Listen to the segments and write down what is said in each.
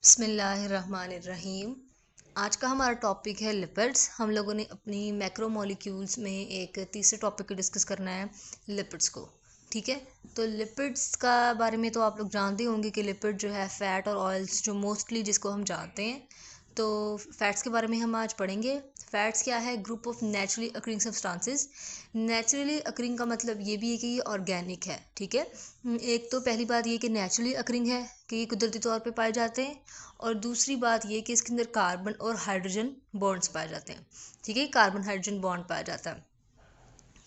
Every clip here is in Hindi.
बिस्मिल्लाहिर्रहमानिर्रहीम। आज का हमारा टॉपिक है लिपिड्स। हम लोगों ने अपनी मैक्रोमोलिक्यूल्स में एक तीसरे टॉपिक को डिस्कस करना है, लिपिड्स को। ठीक है, तो लिपिड्स का बारे में तो आप लोग जानते होंगे कि लिपिड जो है फ़ैट और ऑयल्स जो मोस्टली जिसको हम जानते हैं। तो फ़ैट्स के बारे में हम आज पढ़ेंगे। फ़ैट्स क्या है? Group of naturally occurring substances. Naturally occurring का मतलब ये भी है कि ये ऑर्गेनिक है। ठीक है, एक तो पहली बात ये कि नेचुरली अकरिंग है कि ये कुदरती तौर पे पाए जाते हैं, और दूसरी बात ये कि इसके अंदर कार्बन और हाइड्रोजन बॉन्ड्स पाए जाते हैं। ठीक है, कार्बन हाइड्रोजन बॉन्ड पाया जाता है।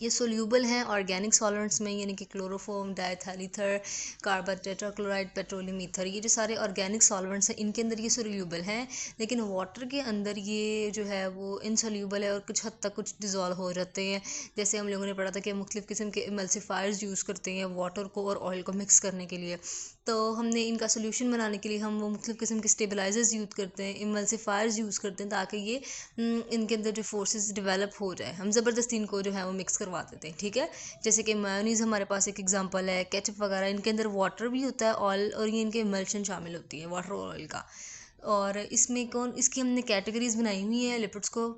ये सोल्यूबल हैं ऑर्गेनिक सॉल्वेंट्स में, यानी कि chloroform, diethyl ether, carbon tetrachloride, petroleum ether, ये जो सारे ऑर्गेनिक सॉल्वेंट्स हैं इनके अंदर ये सोल्यूबल हैं। लेकिन वाटर के अंदर ये जो है वो इनसोल्यूबल है और कुछ हद तक कुछ डिज़ोल्व हो जाते हैं। जैसे हम लोगों ने पढ़ा था कि मुख्तलिफ़ किस्म के इमल्सिफायर्स यूज़ करते हैं वाटर को और ऑयल को मिक्स करने के लिए। तो हमने इनका सोल्यूशन बनाने के लिए हम वो मुख्तलिफ़ किस्म के स्टेबलाइजर्स यूज़ करते हैं, इमल्सिफायर्स यूज़ करते हैं, ताकि ये इनके अंदर जो फोर्सेस डेवलप हो जाए। हम ज़बरदस्ती इनको जो है वो मिक्स करवा देते हैं। ठीक है, जैसे कि मेयोनीज़ हमारे पास एक एग्जांपल है, केचप वगैरह, इनके अंदर वाटर भी होता है, ऑयल, और ये इनके इमल्शन शामिल होती है वाटर और ऑयल का। और इसमें इसकी हमने कैटेगरीज बनाई हुई है लिपिड्स को।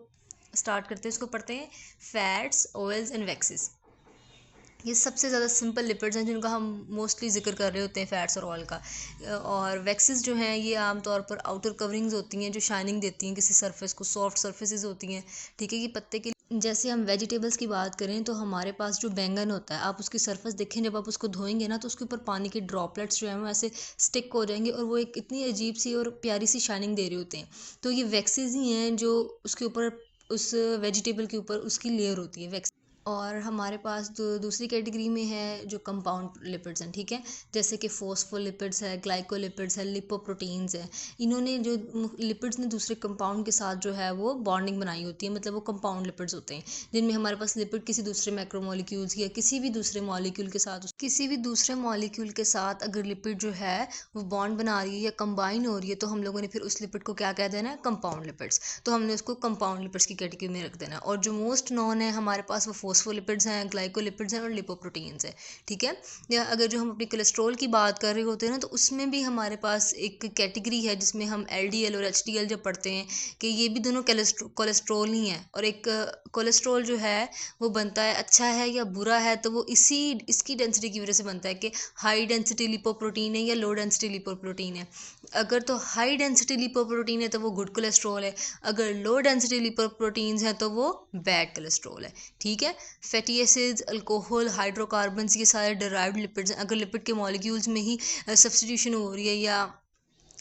स्टार्ट करते हैं, इसको पढ़ते हैं। Fats, oils and waxes. ये सबसे ज़्यादा सिंपल लिपिड्स हैं जिनका हम मोस्टली जिक्र कर रहे होते हैं, फ़ैट्स और ऑयल का। और वैक्सेस जो हैं ये आमतौर पर आउटर कवरिंग्स होती हैं जो शाइनिंग देती हैं किसी सरफेस को, सॉफ्ट सरफेसेस होती हैं। ठीक है, ये पत्ते के, जैसे हम वेजिटेबल्स की बात करें तो हमारे पास जो बैंगन होता है, आप उसकी सरफेस देखें, जब आप उसको धोएंगे ना तो उसके ऊपर पानी के ड्रॉपलेट्स जो हैं वो ऐसे स्टिक हो जाएंगे और वो एक इतनी अजीब सी और प्यारी सी शाइनिंग दे रहे होते हैं। तो ये वैक्सेस ही हैं जो उसके ऊपर, उस वेजिटेबल के ऊपर उसकी लेयर होती है वैक्स। और हमारे पास दूसरी कैटेगरी में है जो कंपाउंड लिपिड्स हैं। ठीक है, जैसे कि फोस्फोलिपिड्स है, ग्लाइकोलिपिड्स है, लिपोप्रोटीन्स है। इन्होंने जो लिपिड्स ने दूसरे कंपाउंड के साथ जो है वो बॉन्डिंग बनाई होती है, मतलब वो कंपाउंड लिपिड्स होते हैं, जिनमें हमारे पास लिपिड किसी दूसरे मैक्रोमोलिक्यूल्स या किसी भी दूसरे मॉलिक्यूल के साथ, अगर लिपिड जो है वो बॉन्ड बना रही है या कंबाइन हो रही है, तो हम लोगों ने फिर उस लिपिड को क्या कह देना है? Compound lipids. तो हमने उसको कंपाउंड लिपिड्स की कैटेगरी में रख देना। और जो मोस्ट नॉन है हमारे पास वो फोस्फोलिपिड्स हैं, ग्लाइकोलिपिड्स हैं और लिपोप्रोटीन्स हैं। ठीक है, या अगर जो हम अपनी कोलेस्ट्रॉल की बात कर रहे होते हैं ना, तो उसमें भी हमारे पास एक कैटेगरी है जिसमें हम LDL और HDL जब पढ़ते हैं कि ये भी दोनों कोलेस्ट्रॉल ही हैं। और एक कोलेस्ट्रॉल जो है वो बनता है, अच्छा है या बुरा है, तो वो इसकी डेंसिटी की वजह से बनता है कि हाई डेंसिटी लिपोप्रोटीन है या लो डेंसिटी लिपोप्रोटीन है। अगर तो हाई डेंसिटी लिपोप्रोटीन है तो वो गुड कोलेस्ट्रॉल है, अगर लो डेंसिटी लिपोप्रोटीन्स हैं तो वो बैड कोलेस्ट्रॉल है। ठीक है, फैटी एसिड्स, अल्कोहल, हाइड्रोकार्बन्स, ये सारे डिराइव्ड लिपिड्स हैं। अगर लिपिड के मॉलिक्यूल्स में ही सब्स्टिट्यूशन हो रही है या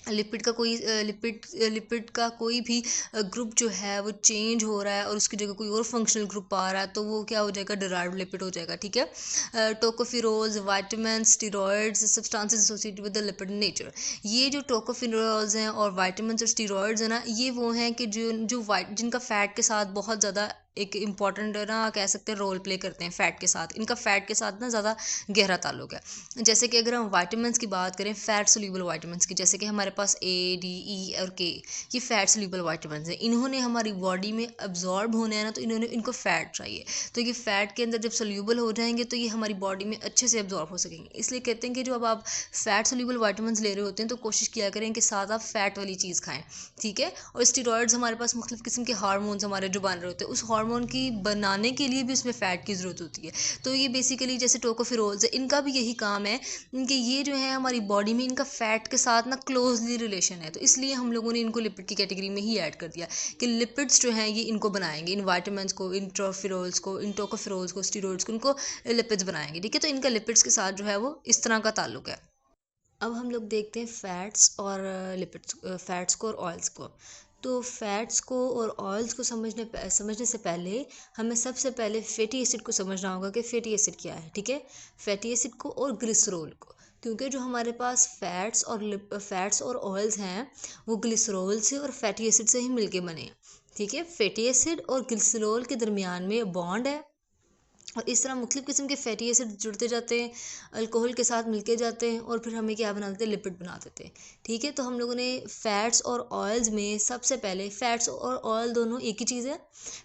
लिपिड का कोई भी ग्रुप जो है वो चेंज हो रहा है और उसकी जगह कोई और फंक्शनल ग्रुप आ रहा है, तो वो क्या हो जाएगा? डिराइव्ड लिपिड हो जाएगा। ठीक है, tocopherols, vitamin, steroids, substances associated with the lipid nature. ये जो टोकोफिरोल्स हैं और वाइटामिन और स्टीरॉयड्स हैं ना, ये वो हैं कि जिनका फैट के साथ बहुत ज़्यादा एक इम्पॉर्टेंट ना कह सकते हैं रोल प्ले करते हैं फैट के साथ। इनका फैट के साथ ना ज़्यादा गहरा ताल्लुक है। जैसे कि अगर हम वाइटामिन की बात करें, फैट सोल्यूबल वाइटामिन की, जैसे कि हमारे पास A, D, E और K, ये फैट सोल्यूबल वाइटामिन हैं। इन्होंने हमारी बॉडी में अब्जॉर्ब होना है ना, तो इनको फैट चाहिए। तो ये फैट के अंदर जब सोल्यूबल हो जाएंगे तो ये हमारी बॉडी में अच्छे से अब्जॉर्ब हो सकेंगे। इसलिए कहते हैं कि जब आप फैट सोल्यूबल वाइटामिन ले रहे होते हैं तो कोशिश किया करें कि साथ आप फैट वाली चीज़ खाएँ। ठीक है, और स्टीरॉयड्स हमारे पास मुख्तलिफ़ किस्म के हार्मोन्स हमारे जो बन रहे होते हैं, उस हार्मोन की बनाने के लिए भी उसमें फ़ैट की ज़रूरत होती है। तो ये बेसिकली जैसे टोकोफिरोल्स है, इनका भी यही काम है कि ये जो है हमारी बॉडी में इनका फ़ैट के साथ ना क्लोजली रिलेशन है। तो इसलिए हम लोगों ने इनको लिपिड की कैटेगरी में ही ऐड कर दिया कि लिपिड्स जो हैं ये इनको बनाएंगे, इन वाइटामिन्स को, इन टोकोफिरोल्स को, स्टीरॉयड्स को, इनको लिपिड्स बनाएंगे। ठीक है, तो इनका लिपिड्स के साथ जो है वो इस तरह का ताल्लुक है। अब हम लोग देखते हैं फ़ैट्स और लिपिड्स, फ़ैट्स को और ऑयल्स को। तो फ़ैट्स को और ऑयल्स को समझने से पहले हमें सबसे पहले फैटी एसिड को समझना होगा कि फैटी एसिड क्या है। ठीक है, फैटी एसिड को और ग्लिसरॉल को, क्योंकि जो हमारे पास फ़ैट्स और ऑयल्स हैं वो ग्लिसरॉल से और फैटी एसिड से ही मिलके बने हैं। ठीक है, फैटी एसिड और ग्लिसरॉल के दरमियान में बॉन्ड है और इस तरह मुख्तलिफ़ किस्म के फैटी एसिड जुड़ते जाते हैं, अल्कोहल के साथ मिलके जाते हैं और फिर हमें क्या बना देते हैं, लिपिड बना देते हैं। ठीक है, तो हम लोगों ने फ़ैट्स और ऑयल्स में सबसे पहले, फ़ैट्स और ऑयल दोनों एक ही चीज़ है।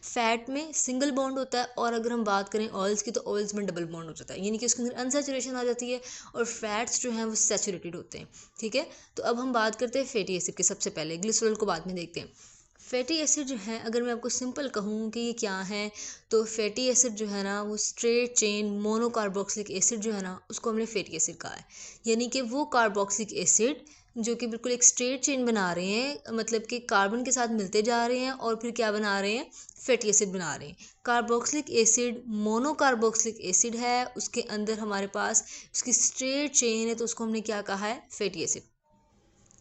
फ़ैट में सिंगल बॉन्ड होता है और अगर हम बात करें ऑयल्स की तो ऑयल्स में डबल बॉन्ड हो जाता है, यानी कि उसके अंदर अनसैचुरेशन आ जाती है और फ़ैट्स जो हैं वो सैचुरेटेड होते हैं। ठीक है, तो अब हम बात करते हैं फैटी एसिड की। सबसे पहले ग्लिसरॉल को बाद में देखते हैं। फैटी एसिड जो है, अगर मैं आपको सिंपल कहूँ कि ये क्या है, तो फैटी एसिड जो है ना वो स्ट्रेट चेन मोनोकार्बोक्सिलिक एसिड जो है ना उसको हमने फैटी एसिड कहा है। यानी कि वो कार्बोक्सिलिक एसिड जो कि बिल्कुल एक स्ट्रेट चेन बना रहे हैं, मतलब कि कार्बन के साथ मिलते जा रहे हैं और फिर क्या बना रहे हैं, फैटी एसिड बना रहे हैं। कार्बोक्सिलिक एसिड मोनोकार्बोक्सिलिक एसिड है, उसके अंदर हमारे पास उसकी स्ट्रेट चेन है, तो उसको हमने क्या कहा है, फैटी एसिड।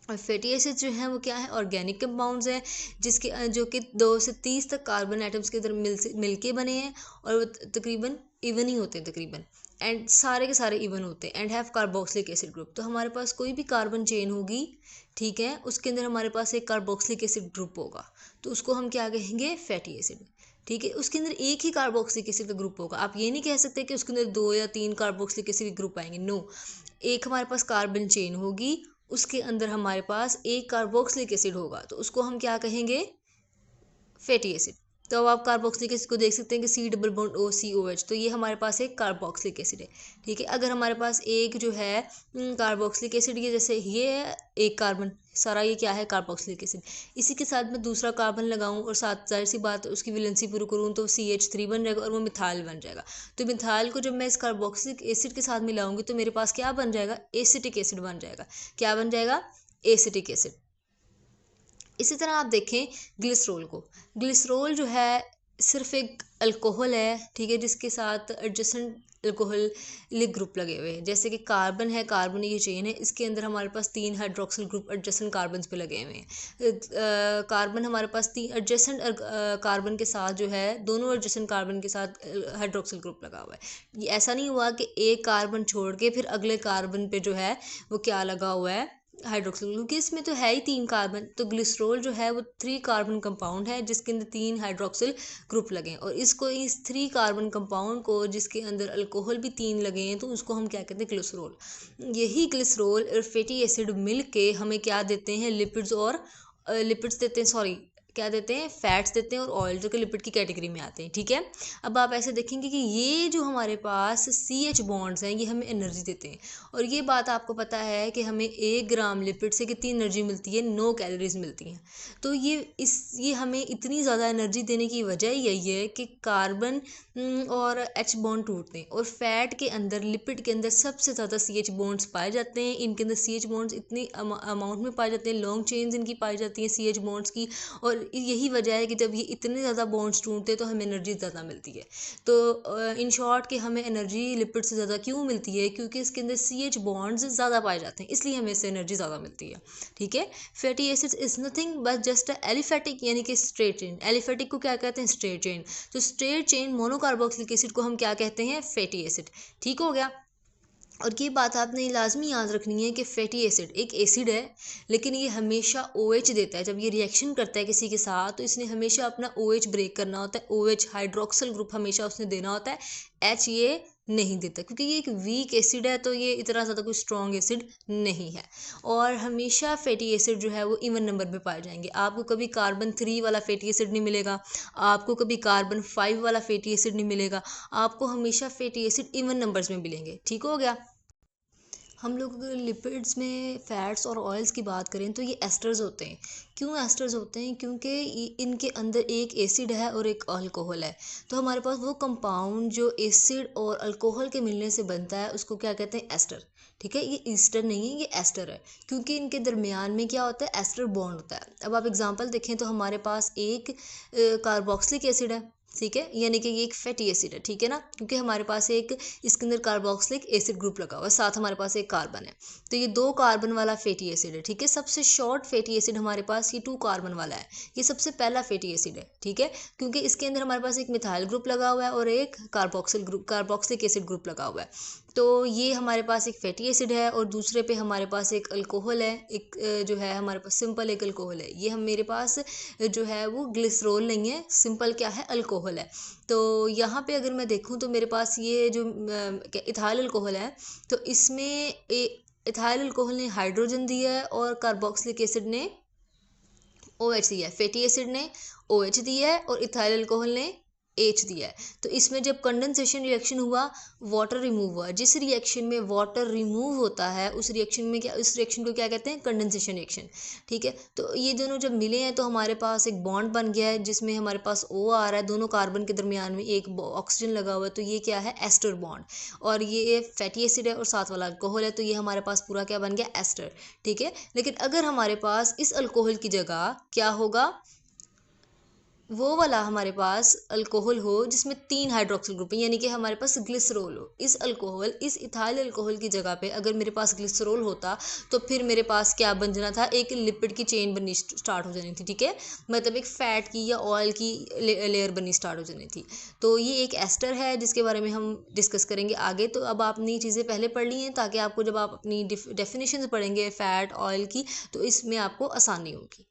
और फैटी एसिड जो है वो क्या है, ऑर्गेनिक कंपाउंड्स हैं जिसके जो कि 2 से 30 तक कार्बन एटम्स के अंदर मिल के बने हैं और वो तकरीबन इवन ही होते हैं तकरीबन, एंड सारे के सारे इवन होते हैं, and have carboxylic acid group. तो हमारे पास कोई भी कार्बन चेन होगी, ठीक है, उसके अंदर हमारे पास एक कार्बोक्सिलिक एसिड ग्रुप होगा, तो उसको हम क्या कहेंगे, फैटी एसिड। ठीक है, उसके अंदर एक ही कार्बोक्सिलिक एसिड का ग्रुप होगा। आप ये नहीं कह सकते कि उसके अंदर 2 या 3 कार्बोक्सिलिक एसिड के ग्रुप आएंगे, नो। एक हमारे पास कार्बन चेन होगी, उसके अंदर हमारे पास एक कार्बोक्सिलिक एसिड होगा, तो उसको हम क्या कहेंगे, फैटी एसिड। तो अब आप कार्बोक्सिलिक एसिड को देख सकते हैं कि C+O, तो ये हमारे पास एक कार्बोक्सिलिक एसिड है। ठीक है, अगर हमारे पास एक जो है कार्बोक्सिलिक एसिड, ये जैसे ये है एक कार्बन, सारा ये क्या है, कार्बोक्सिलिक एसिड। इसी के साथ मैं दूसरा कार्बन लगाऊं और साथ जाहिर सी बात उसकी वैलेंसी पूरी करूं तो CH3 बन जाएगा और वो मिथाइल बन जाएगा। तो मिथाइल को जब मैं इस कार्बोक्सिलिक एसिड के साथ मिलाऊंगी तो मेरे पास क्या बन जाएगा, एसिटिक एसिड बन जाएगा। क्या बन जाएगा, एसिटिक एसिड। इसी तरह आप देखें ग्लिसरॉल को, ग्लिसरॉल जो है सिर्फ एक अल्कोहल है, ठीक है, जिसके साथ एडजेसेंट अल्कोहलिक ग्रुप लगे हुए हैं, जैसे कि कार्बन है, कार्बन ये चेन है, इसके अंदर हमारे पास 3 हाइड्रोक्सिल ग्रुप एडजेसेंट कार्बन पे लगे हुए हैं। कार्बन हमारे पास 3 एडजेसेंट कार्बन के साथ जो है, दोनों एडजेसेंट कार्बन के साथ हाइड्रोक्सिल ग्रुप लगा हुआ है। ये ऐसा नहीं हुआ कि एक कार्बन छोड़ के फिर अगले कार्बन पे जो है वो क्या लगा हुआ है, हाइड्रोक्सिल, क्योंकि इसमें तो है ही 3 कार्बन। तो ग्लिसरॉल जो है वो 3 कार्बन कंपाउंड है जिसके अंदर 3 हाइड्रोक्सिल ग्रुप लगे हैं, और इसको इस 3 कार्बन कंपाउंड को जिसके अंदर अल्कोहल भी 3 लगे हैं, तो उसको हम क्या कहते हैं, ग्लिसरॉल। यही ग्लिसरॉल और फैटी एसिड मिल के हमें क्या देते हैं, लिपिड्स, और लिपिड्स देते हैं, सॉरी क्या देते हैं, फैट्स देते हैं, और ऑयल जो कि लिपिड की कैटेगरी में आते हैं। ठीक है, अब आप ऐसे देखेंगे कि ये जो हमारे पास CH बॉन्ड्स हैं ये हमें एनर्जी देते हैं, और ये बात आपको पता है कि हमें 1 ग्राम लिपिड से कितनी एनर्जी मिलती है, 9 कैलोरीज मिलती हैं। तो ये हमें इतनी ज़्यादा एनर्जी देने की वजह यही है कि कार्बन और H बॉन्ड टूटते हैं, और फैट के अंदर, लिपिड के अंदर सबसे ज़्यादा CH बॉन्ड्स पाए जाते हैं। इनके अंदर CH बॉन्ड्स इतनी अमाउंट में पाए जाते हैं, लॉन्ग चेन्स इनकी पाई जाती हैं CH बॉन्ड्स की, और यही वजह है कि जब ये इतने ज़्यादा बॉन्ड्स टूटते हैं तो हमें एनर्जी ज़्यादा मिलती है। तो इन शॉर्ट कि हमें एनर्जी लिपिड से ज़्यादा क्यों मिलती है, क्योंकि इसके अंदर CH बॉन्ड्स ज़्यादा पाए जाते हैं, इसलिए हमें इससे एनर्जी ज़्यादा मिलती है। ठीक है, fatty acids is nothing but just aliphatic, यानी कि स्ट्रेट चेन। एलिफेटिक को क्या कहते हैं, स्ट्रेट चेन। तो स्ट्रेट चेन मोनोकार्बोक्सिलिक एसिड को हम क्या कहते हैं, फैटी एसिड। ठीक हो गया। और ये बात आपने लाजमी याद रखनी है कि फैटी एसिड एक एसिड है, लेकिन ये हमेशा OH देता है। जब ये रिएक्शन करता है किसी के साथ तो इसने हमेशा अपना OH ब्रेक करना होता है, OH हाइड्रोक्सिल ग्रुप हमेशा उसने देना होता है, H ये नहीं देता, क्योंकि ये एक वीक एसिड है, तो ये इतना ज़्यादा कोई स्ट्रॉन्ग एसिड नहीं है। और हमेशा फैटी एसिड जो है वो इवन नंबर में पाए जाएंगे। आपको कभी कार्बन 3 वाला फैटी एसिड नहीं मिलेगा, आपको कभी कार्बन 5 वाला फैटी एसिड नहीं मिलेगा, आपको हमेशा फैटी एसिड इवन नंबर्स में मिलेंगे। ठीक हो गया। हम लोग अगर लिपिड्स में फ़ैट्स और ऑयल्स की बात करें तो ये एस्टर्स होते हैं। क्यों एस्टर्स होते हैं, क्योंकि इनके अंदर एक एसिड है और एक अल्कोहल है। तो हमारे पास वो कंपाउंड जो एसिड और अल्कोहल के मिलने से बनता है उसको क्या कहते हैं, एस्टर। ठीक है, ये ईस्टर नहीं है, ये एस्टर है, क्योंकि इनके दरमियान में क्या होता है, एस्टर बॉन्ड होता है। अब आप एग्जांपल देखें तो हमारे पास एक कार्बोक्सिलिक एसिड है, ठीक है, यानी कि ये एक फैटी एसिड है। ठीक है ना, क्योंकि हमारे पास एक इसके अंदर कार्बोक्सिलिक एसिड ग्रुप लगा हुआ है, साथ हमारे पास एक कार्बन है, तो ये 2 कार्बन वाला फैटी एसिड है। ठीक है, सबसे शॉर्ट फैटी एसिड हमारे पास ये 2 कार्बन वाला है, ये सबसे पहला फैटी एसिड है। ठीक है, क्योंकि इसके अंदर हमारे पास एक मिथाइल ग्रुप लगा हुआ है और एक कार्बोक्सिलिक एसिड ग्रुप लगा हुआ है। तो ये हमारे पास एक फैटी एसिड है और दूसरे पे हमारे पास एक अल्कोहल है, एक जो है हमारे पास सिंपल एक अल्कोहल है। ये हम मेरे पास जो है वो ग्लिसरॉल नहीं है, सिंपल क्या है, अल्कोहल है। तो यहाँ पे अगर मैं देखूँ तो मेरे पास ये जो इथाइल अल्कोहल है, तो इसमें इथाइल अल्कोहल ने हाइड्रोजन दिया है और कार्बोक्सिलिक एसिड ने OH दिया है। फैटी एसिड ने OH दिया है और इथाइल अल्कोहल ने H दिया है। तो इसमें जब कंडेंसेशन रिएक्शन हुआ, वाटर रिमूव हुआ। जिस रिएक्शन में वाटर रिमूव होता है उस रिएक्शन में क्या, उस रिएक्शन को क्या कहते हैं, कंडेंसेशन रिएक्शन। ठीक है, तो ये दोनों जब मिले हैं तो हमारे पास एक बॉन्ड बन गया है जिसमें हमारे पास O आ रहा है, दोनों कार्बन के दरमियान में एक ऑक्सीजन लगा हुआ है, तो ये क्या है, एस्टर बॉन्ड। और ये फैटी एसिड है और साथ वाला अल्कोहल है, तो ये हमारे पास पूरा क्या बन गया, एस्टर। ठीक है, लेकिन अगर हमारे पास इस अल्कोहल की जगह क्या होगा, वो वाला हमारे पास अल्कोहल हो जिसमें 3 हाइड्रोक्सिल ग्रुप है, यानी कि हमारे पास ग्लिसरॉल हो। इस इथाइल अल्कोहल की जगह पे अगर मेरे पास ग्लिसरॉल होता तो फिर मेरे पास क्या बन जाना था, एक लिपिड की चेन बननी स्टार्ट हो जानी थी। ठीक है, मतलब एक फैट की या ऑयल की लेयर बननी स्टार्ट हो जानी थी। तो ये एक एस्टर है जिसके बारे में हम डिस्कस करेंगे आगे। तो अब आपने चीज़ें पहले पढ़ ली हैं ताकि आपको जब आप अपनी डेफिनेशन पढ़ेंगे फैट ऑयल की तो इसमें आपको आसानी होगी।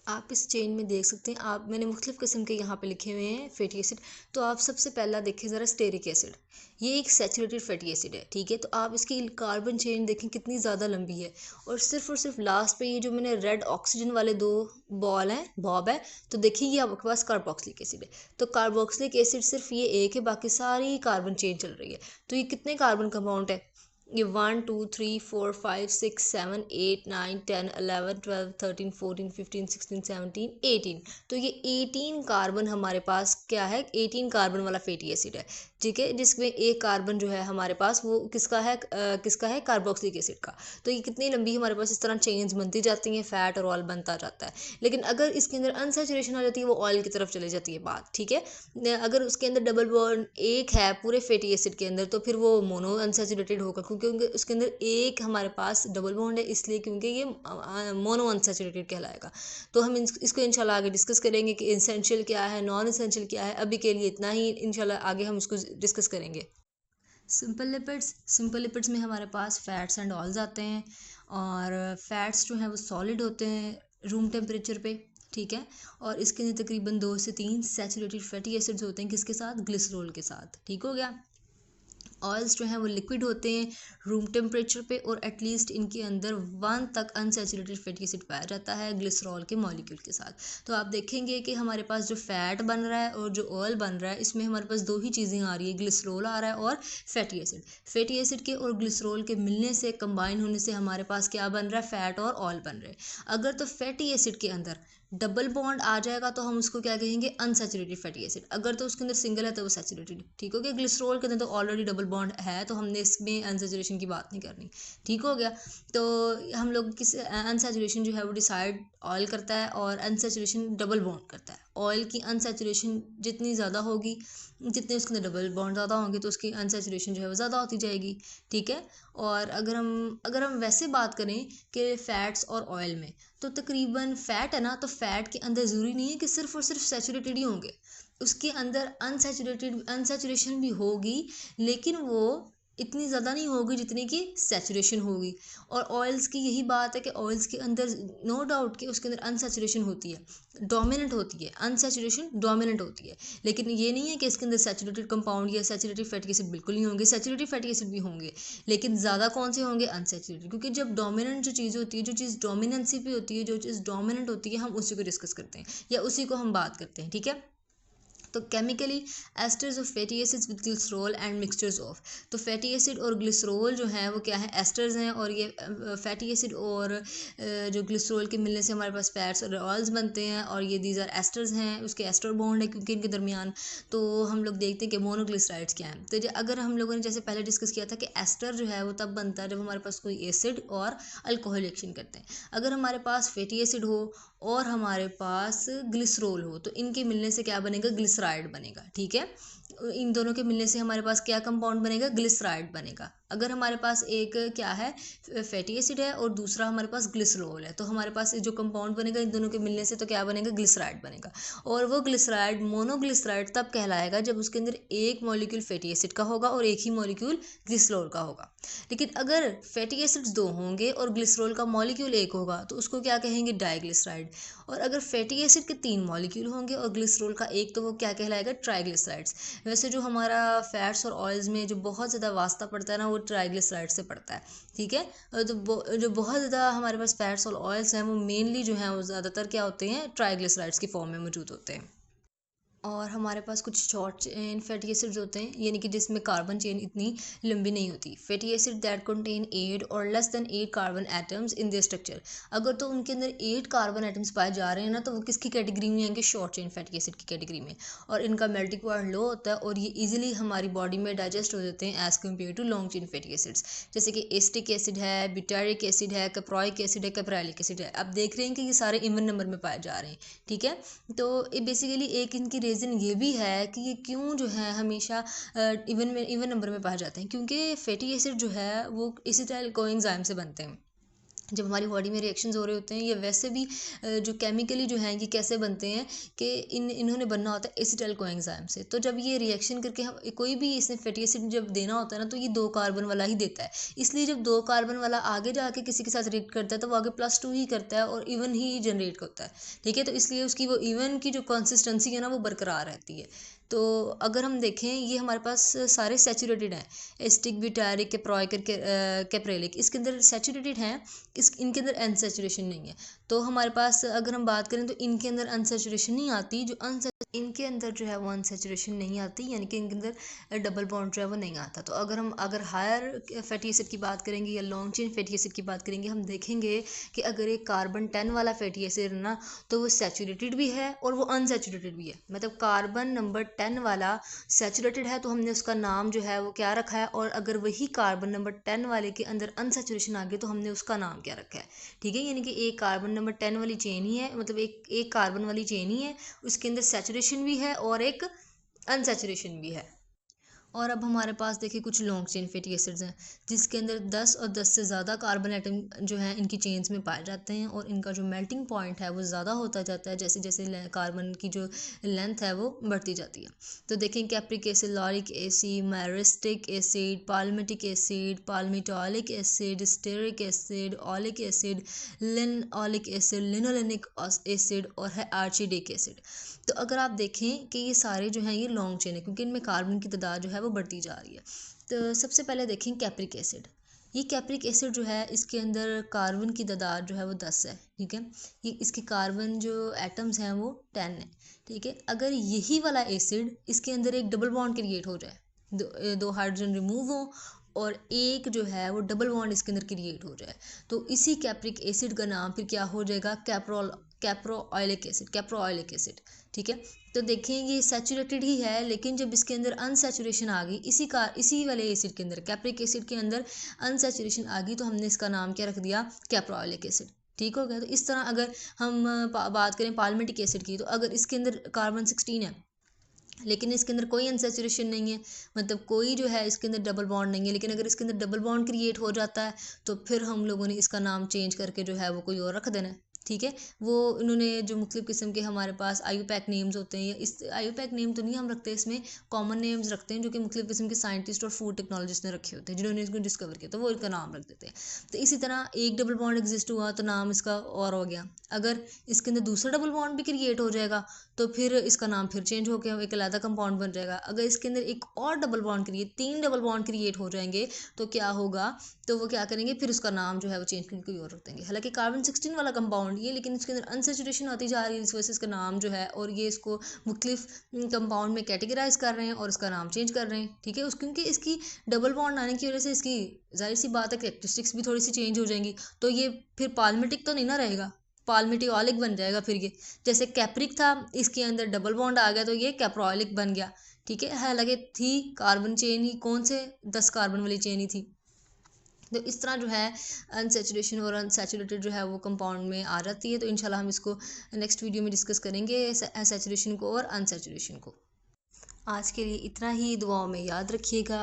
आप इस चेन में देख सकते हैं, आप मैंने मुख्तलिफ़ किस्म के यहाँ पे लिखे हुए हैं फैटी एसिड। तो आप सबसे पहला देखें ज़रा स्टेरिक एसिड, ये एक सैचुरेटेड फैटी एसिड है। ठीक है, तो आप इसकी कार्बन चेन देखें कितनी ज़्यादा लंबी है, और सिर्फ लास्ट पे ये जो मैंने रेड ऑक्सीजन वाले 2 बॉब है, तो देखिए ये आपके पास कार्बोक्सिलिक एसिड है। तो कार्बोक्सिलिक एसिड सिर्फ ये एक है, बाकी सारी कार्बन चेन चल रही है। तो ये कितने कार्बन कंपाउंड है, ये 1 2 3 4 5 6 7 8 9 10 11 12 13 14 15 16 17 18। तो ये 18 कार्बन हमारे पास क्या है, 18 कार्बन वाला फैटी एसिड है। ठीक है, जिसमें एक कार्बन जो है हमारे पास वो किसका है, कार्बोक्सिलिक एसिड का। तो ये कितनी लंबी हमारे पास इस तरह चेन्स बनती जाती हैं, फैट और ऑयल बनता जाता है। लेकिन अगर इसके अंदर अनसैचुरेशन आ जाती है, वो ऑयल की तरफ चली जाती है बात। ठीक है, अगर उसके अंदर डबल बॉन्ड एक है पूरे फैटी एसिड के अंदर तो फिर वो मोनो अनसैचुरेटेड होगा, क्योंकि उसके अंदर एक हमारे पास डबल बॉन्ड है, इसलिए क्योंकि ये मोनो अनसैचुरेटेड कहलाएगा। तो हम इसको इंशाल्लाह आगे डिस्कस करेंगे कि इसेंशियल क्या है, नॉन इसेंशियल क्या है। अभी के लिए इतना ही, इंशाल्लाह आगे हम इसको डिस्कस करेंगे। सिंपल लिपिड्स में हमारे पास फैट्स एंड ऑयल्स आते हैं, और फैट्स जो हैं वो सॉलिड होते हैं रूम टेम्परेचर पे। ठीक है, और इसके अंदर तकरीबन 2 से 3 सैचुरेटेड फैटी एसिड्स होते हैं, किसके साथ, ग्लिसरॉल के साथ। ठीक हो गया। ऑयल्स जो हैं वो लिक्विड होते हैं रूम टेम्परेचर पे, और एटलीस्ट इनके अंदर 1 तक अनसैचुरेटेड फैटी एसिड पाया जाता है ग्लिसरॉल के मॉलिक्यूल के साथ। तो आप देखेंगे कि हमारे पास जो फैट बन रहा है और जो ऑयल बन रहा है, इसमें हमारे पास 2 ही चीज़ें आ रही है, ग्लिसरॉल आ रहा है और फैटी एसिड। फैटी एसिड के और ग्लिसरॉल के मिलने से, कंबाइन होने से हमारे पास क्या बन रहा है, फैट और ऑयल बन रहे हैं। अगर तो फैटी एसिड के अंदर डबल बॉन्ड आ जाएगा तो हम उसको क्या कहेंगे, अनसैचुरेटेड फैटी एसिड। अगर तो उसके अंदर सिंगल है तो वो सैचुरेटेड। ठीक हो गया, ग्लिसरॉल के अंदर तो ऑलरेडी डबल बॉन्ड है, तो हमने इसमें अनसैचुरेशन की बात नहीं करनी। ठीक हो गया, तो हम लोग किस अनसैचुरेशन जो है वो डिसाइड ऑयल करता है, और अनसैचुरेशन डबल बॉन्ड करता है। ऑयल की अनसैचुरेशन जितनी ज़्यादा होगी, जितने उसके अंदर डबल बॉन्ड ज़्यादा होंगे, तो उसकी अनसैचुरेशन जो है वो ज़्यादा होती जाएगी। ठीक है, और अगर हम वैसे बात करें कि फ़ैट्स और ऑयल में, तो तकरीबन फ़ैट है ना, तो फ़ैट के अंदर ज़रूरी नहीं है कि सिर्फ और सिर्फ सैचुरेटेड ही होंगे, उसके अंदर अनसैचुरेशन भी होगी, लेकिन वो इतनी ज़्यादा नहीं होगी जितनी कि सैचुरेशन होगी। और ऑयल्स की यही बात है कि ऑयल्स के अंदर नो डाउट कि उसके अंदर अनसैचुरेशन होती है, डोमिनेंट होती है, अनसैचुरेशन डोमिनेंट होती है। लेकिन ये नहीं है कि इसके अंदर सैचुरेटेड कंपाउंड या सैचुरेटेड फैटी एसिड बिल्कुल नहीं होंगे, सैचुरेटेड फैटी एसिड भी होंगे, लेकिन ज़्यादा कौन से होंगे, अनसैचुरेटेड। क्योंकि जब डोमिनेंट जो चीज़ होती है, जो चीज़ डोमिनेंसी पे होती है, जो चीज़ डोमिनेंट होती है, हम उसी को डिस्कस करते हैं या उसी को हम बात करते हैं। ठीक है, तो chemically asters of fatty acids with glycerol and mixtures of. तो फैटी एसिड और ग्लिसरॉल जो है वो क्या है, एस्टर्स हैं, और ये फैटी एसिड और जो ग्लिसरॉल के मिलने से हमारे पास फैट्स और ऑयल्स बनते हैं, और ये दीज आर एस्टर्स हैं, उसके एस्टर बॉन्ड है क्योंकि इनके दरमियान। तो हम लोग देखते हैं कि मोनोग्लिसराइड्स क्या हैं। तो अगर हम लोगों ने जैसे पहले डिस्कस किया था कि एस्टर जो है वो तब बनता है जब हमारे पास कोई एसिड और अल्कोहल रिएक्शन करते हैं। अगर हमारे पास फैटी एसिड हो और हमारे पास ग्लिसरॉल हो, तो इनके मिलने से क्या बनेगा, ग्लिसराइड बनेगा। ठीक है, इन दोनों के मिलने से हमारे पास क्या कंपाउंड बनेगा, ग्लिसराइड बनेगा। अगर हमारे पास एक क्या है, फैटी एसिड है और दूसरा हमारे पास ग्लिसरॉल है, तो हमारे पास जो कंपाउंड बनेगा इन दोनों के मिलने से तो क्या बनेगा, ग्लिसराइड बनेगा। और वो ग्लिसराइड मोनोग्लिसराइड तब कहलाएगा जब उसके अंदर एक मॉलिक्यूल फैटी एसिड का होगा और एक ही मॉलिक्यूल ग्लिसरॉल का होगा। लेकिन अगर फैटी एसिड्स दो होंगे और ग्लिसरॉल का मॉलिक्यूल एक होगा तो उसको क्या कहेंगे, डाइग्लिसराइड। और अगर फैटी एसिड के 3 मॉलिक्यूल होंगे और ग्लिसरॉल का एक, तो वो क्या कहलाएगा, ट्राइग्लिसराइड्स। वैसे जो हमारा फैट्स और ऑयल्स में जो बहुत ज़्यादा वास्ता पड़ता है ना, वो ट्राइग्लिसराइड से पड़ता है। ठीक है, तो जो बहुत ज़्यादा हमारे पास फैट्स और ऑयल्स हैं वो मेनली जो हैं वो ज़्यादातर क्या होते हैं, ट्राइग्लिसराइड्स की फॉर्म में मौजूद होते हैं। और हमारे पास कुछ शॉर्ट चेन फैटी एसिड्स होते हैं, यानी कि जिसमें कार्बन चेन इतनी लंबी नहीं होती। फैटी एसिड दैट कंटेन 8 और less than 8 carbon atoms in their structure. अगर तो उनके अंदर 8 कार्बन एटम्स पाए जा रहे हैं ना, तो वो किसकी कैटेगरी में आएंगे, शॉर्ट चेन फैटी एसिड की कैटेगरी में। और इनका मेल्टिंग पॉइंट लो होता है और ये इजीली हमारी बॉडी में डाइजेस्ट हो जाते हैं as compare to long chain fatty acids, जैसे कि एस्टिक एसिड है, ब्यूटारिक एसिड है, कैप्रोइक एसिड है, कैप्राइलिक एसिड है। आप देख रहे हैं कि ये सारे इवन नंबर में पाए जा रहे हैं। ठीक है, तो ये बेसिकली एक इनकी रीज़न ये भी है कि ये क्यों जो है हमेशा इवन नंबर में पाए जाते हैं, क्योंकि फैटी एसिड जो है वो एसिटाइल कोएंजाइम से बनते हैं। जब हमारी बॉडी में रिएक्शंस हो रहे होते हैं, ये वैसे भी जो केमिकली जो हैं ये कैसे बनते हैं कि इन्होंने बनना होता है एसिटाइल कोएंजाइम से। तो जब ये रिएक्शन करके हम कोई भी इसमें फैटी एसिड जब देना होता है ना, तो ये 2 कार्बन वाला ही देता है। इसलिए जब 2 कार्बन वाला आगे जाके किसी के साथ रिएक्ट करता है तो वो आगे +2 ही करता है और इवन ही जनरेट होता है। ठीक है, तो इसलिए उसकी वो इवन की जो कंसिस्टेंसी है ना वो बरकरार रहती है। तो अगर हम देखें, ये हमारे पास सारे सैचुरेटेड हैं, एस्टिक, ब्यूटारिक, कैप्रोइक, कैप्रेलिक, इसके अंदर सैचुरेटेड हैं। इनके अंदर अनसैचुरेशन नहीं है। तो हमारे पास अगर हम बात करें तो इनके अंदर अनसैचुरेशन नहीं आती, इनके अंदर जो है वो अनसैचुरेशन नहीं आती, यानी कि इनके अंदर डबल बॉन्ड जो है वो नहीं आता। तो अगर हायर फैटी एसिड की बात करेंगे या लॉन्ग चेन फैटी एसिड की बात करेंगे, हम देखेंगे कि अगर एक कार्बन 10 वाला फैटी एसिड है ना, तो वो सैचुरेटेड भी है और वो अनसैचुरेटेड भी है। मतलब कार्बन नंबर 10 वाला सैचुरेटेड है तो हमने उसका नाम जो है वो क्या रखा है, और अगर वही कार्बन नंबर 10 वाले के अंदर अनसैचुरेशन आ गई तो हमने उसका नाम क्या रखा है। ठीक है, यानी कि एक कार्बन नंबर 10 वाली चेन ही है, मतलब एक कार्बन वाली चेन ही है, उसके अंदर सैचुरेशन भी है और एक अनसैचुरेशन भी है। और अब हमारे पास देखिए कुछ लॉन्ग चेन फैटी एसिड्स हैं जिसके अंदर 10 और 10 से ज़्यादा कार्बन एटम जो हैं इनकी चेन्स में पाए जाते हैं, और इनका जो मेल्टिंग पॉइंट है वो ज़्यादा होता जाता है जैसे जैसे कार्बन की जो लेंथ है वो बढ़ती जाती है। तो देखें, capric acid, lauric acid, myristic acid, palmitic acid, palmitoleic acid, stearic acid, oleic acid, linoleic acid, linolenic acid और है आर्चिडिक एसिड। तो अगर आप देखें कि ये सारे जो हैं ये लॉन्ग चेन है, क्योंकि इनमें कार्बन की तादाद जो है वो बढ़ती जा रही है। तो सबसे पहले देखें कैप्रिक एसिड। ये कैप्रिक एसिड जो है इसके अंदर कार्बन की तादाद जो है वो 10 है। ठीक है, ये इसके कार्बन जो एटम्स हैं वो 10 है। ठीक है, अगर यही वाला एसिड इसके अंदर एक डबल बॉन्ड क्रिएट हो जाए, दो हाइड्रोजन रिमूव हो और एक जो है वो डबल बॉन्ड इसके अंदर क्रिएट हो जाए, तो इसी कैप्रिक एसिड का नाम फिर क्या हो जाएगा, कैप्रोऑयलिक एसिड। ठीक है, तो देखें ये सैचुरेटेड ही है, लेकिन जब इसके अंदर अनसैचुरेशन आ गई इसी वाले एसिड के अंदर, कैप्रिक एसिड के अंदर अनसैचुरेशन आ गई, तो हमने इसका नाम क्या रख दिया, कैप्रोऑयलिक एसिड। ठीक हो गया। तो इस तरह अगर हम बात करें पाल्मिटिक एसिड की, तो अगर इसके अंदर कार्बन 16 है लेकिन इसके अंदर कोई अनसैचुरेशन नहीं है, मतलब कोई जो है इसके अंदर डबल बॉन्ड नहीं है, लेकिन अगर इसके अंदर डबल बॉन्ड क्रिएट हो जाता है तो फिर हम लोगों ने इसका नाम चेंज करके जो है वो कोई और रख देना है। ठीक है, वो इन्होंने जो मुख्तलिफ़ किस्म के हमारे पास आईयूपैक नेम्स होते हैं, या इस आईयूपैक नेम तो नहीं हम रखते, इसमें कॉमन नेम्स रखते हैं जो कि मुख्तलिफ़ किस्म के साइंटिस्ट और फूड टेक्नोलॉजिस्ट ने रखे होते हैं जिन्होंने इसको डिस्कवर किया, तो वो इनका नाम रख देते हैं। तो इसी तरह एक डबल बॉन्ड एग्जिस्ट हुआ तो नाम इसका और हो गया। अगर इसके अंदर दूसरा डबल बॉन्ड भी क्रिएट हो जाएगा तो फिर इसका नाम फिर चेंज हो गया, एक अलग कंपाउंड बन जाएगा। अगर इसके अंदर एक और double bond create 3 double bond create हो जाएंगे तो क्या होगा, तो वो क्या करेंगे, फिर उसका नाम जो है वो चेंज करके कोई और रख देंगे। हालांकि कार्बन 16 वाला कंपाउंड ये, लेकिन इसके अंदर अनसेचुरेशन आती जा रही है, इस वजह से इसका नाम जो है, और ये इसको मुख्तलिफ कंपाउंड में कैटेगराइज कर रहे हैं और इसका नाम चेंज कर रहे हैं। ठीक है, क्योंकि इसकी डबल बॉन्ड आने की वजह से इसकी जाहिर सी बात है कैरेक्टरिस्टिक्स भी थोड़ी सी चेंज हो जाएंगी, तो ये फिर पाल्मिटिक तो नहीं ना रहेगा, पाल्मिटियोलिक बन जाएगा फिर ये। जैसे कैप्रिक था, इसके अंदर डबल बॉन्ड आ गया तो ये कैप्रोलिक बन गया। ठीक है, हालांकि थी कार्बन चेन ही कौन से 10 कार्बन वाली चेन ही थी। तो इस तरह जो है अनसैचुरेशन और अनसैचुरेटेड जो है वो कंपाउंड में आ जाती है। तो इंशाल्लाह हम इसको नेक्स्ट वीडियो में डिस्कस करेंगे, सैचुरेशन को और अनसैचुरेशन को। आज के लिए इतना ही। दुआओं में याद रखिएगा।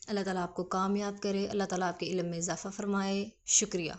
अल्लाह ताला आपको कामयाब करे, अल्लाह ताला आपके इल्म में इजाफ़ा फ़रमाए। शुक्रिया।